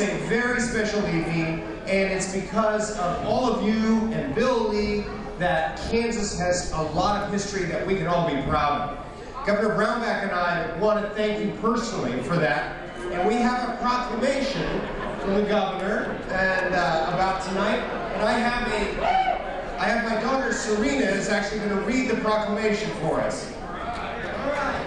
is a very special evening, and it's because of all of you and Bill Lee that Kansas has a lot of history that we can all be proud of. Governor Brownback and I want to thank you personally for that, and we have a proclamation from the governor and about tonight, and I have my daughter Serena is actually going to read the proclamation for us. All right.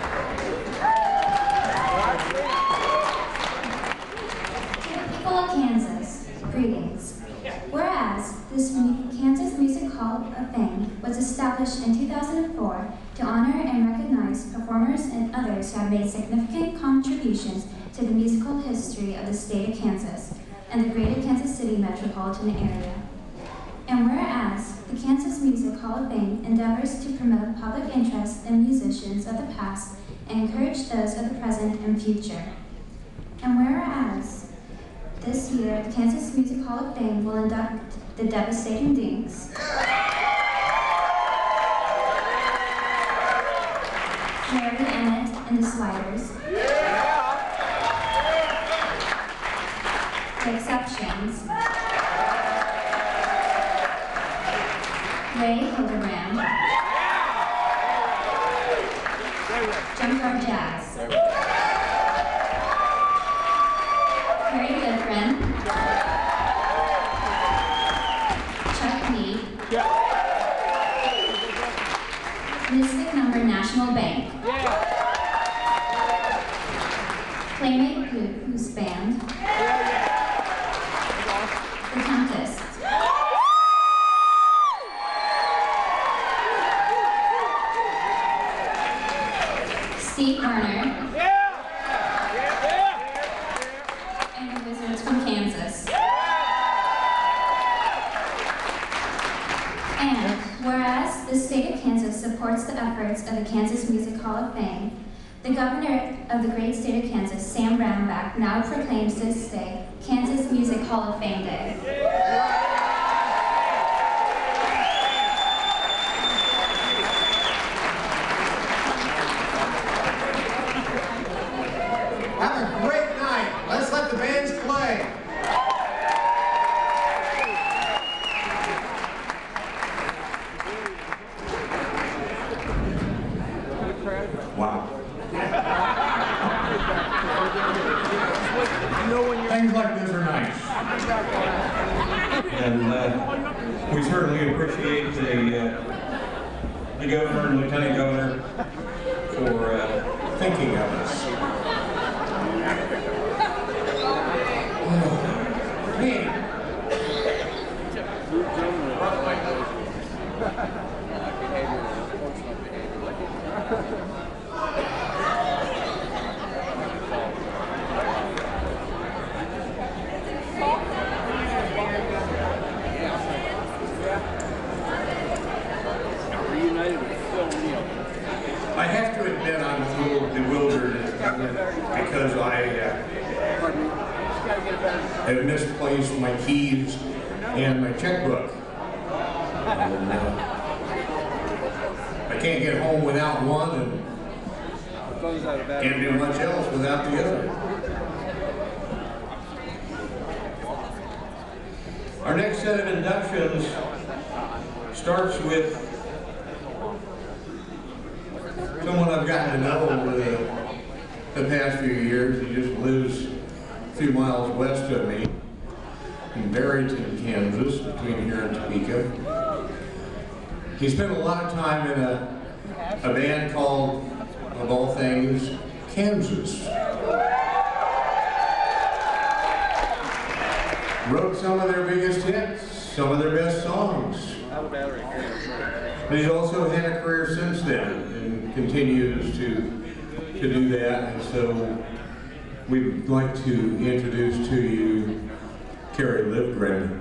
People of Kansas, greetings. Whereas this Kansas Music Hall of Fame was established in 2004 to honor and recognize performers and others who have made significant contributions to the musical history of the state of Kansas and the greater Kansas City metropolitan area. And whereas the Kansas Music Hall of Fame endeavors to promote public interest in musicians of the past and encourage those of the present and future. And whereas this year, the Kansas Music Hall of Fame will induct the devastating Dinks, Mary Emmett and the Sliders, The Exceptions, Ray Hildebrand, Junkyard Jazz, Harry Goodfriend, Chuck Mead, Mystic Number National Bank, Playmate Goose Band, The Tempest, Steve Werner, and the Wizards from Kansas. And whereas the state of Kansas supports the efforts of the Kansas Music Hall of Fame, the governor of the great state of Kansas, Sam Brownback, now proclaims this day Kansas Music Hall of Fame Day. Have a great night. Let's let the bands play. Wow. Things like this are nice. And we certainly appreciate the governor and lieutenant governor for Thinking of us. I have to admit I'm a little bewildered because I have misplaced my keys and my checkbook. And, I can't get home without one and can't do much else without the other. our next set of inductions starts with someone I've gotten to know over the past few years. He just lives a few miles west of me in Barrington, Kansas, between here and Topeka. He spent a lot of time in a band called, of all things, Kansas. Wrote some of their biggest hits, some of their best songs. But he's also had a career since then and continues to do that. And so we'd like to introduce to you Kerry Livgren.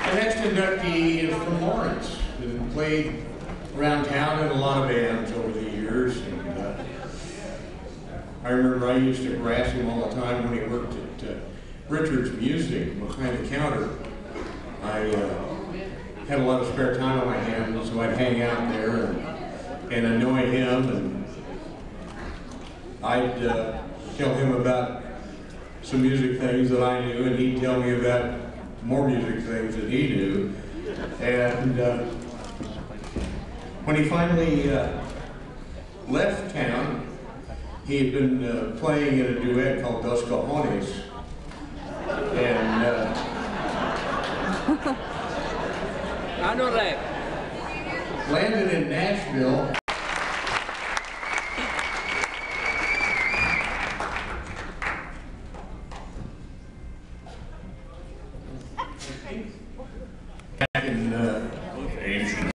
The next inductee is from Lawrence, and played around town in a lot of bands over the years. And I remember I used to harass him all the time when he worked at Richard's Music behind the counter. I had a lot of spare time on my hands, so I'd hang out there and and annoy him, and I'd tell him about some music things that I knew, and he'd tell me about more music things that he knew. And when he finally left town, he had been playing in a duet called Dos Cajones, and landed in Nashville. Back in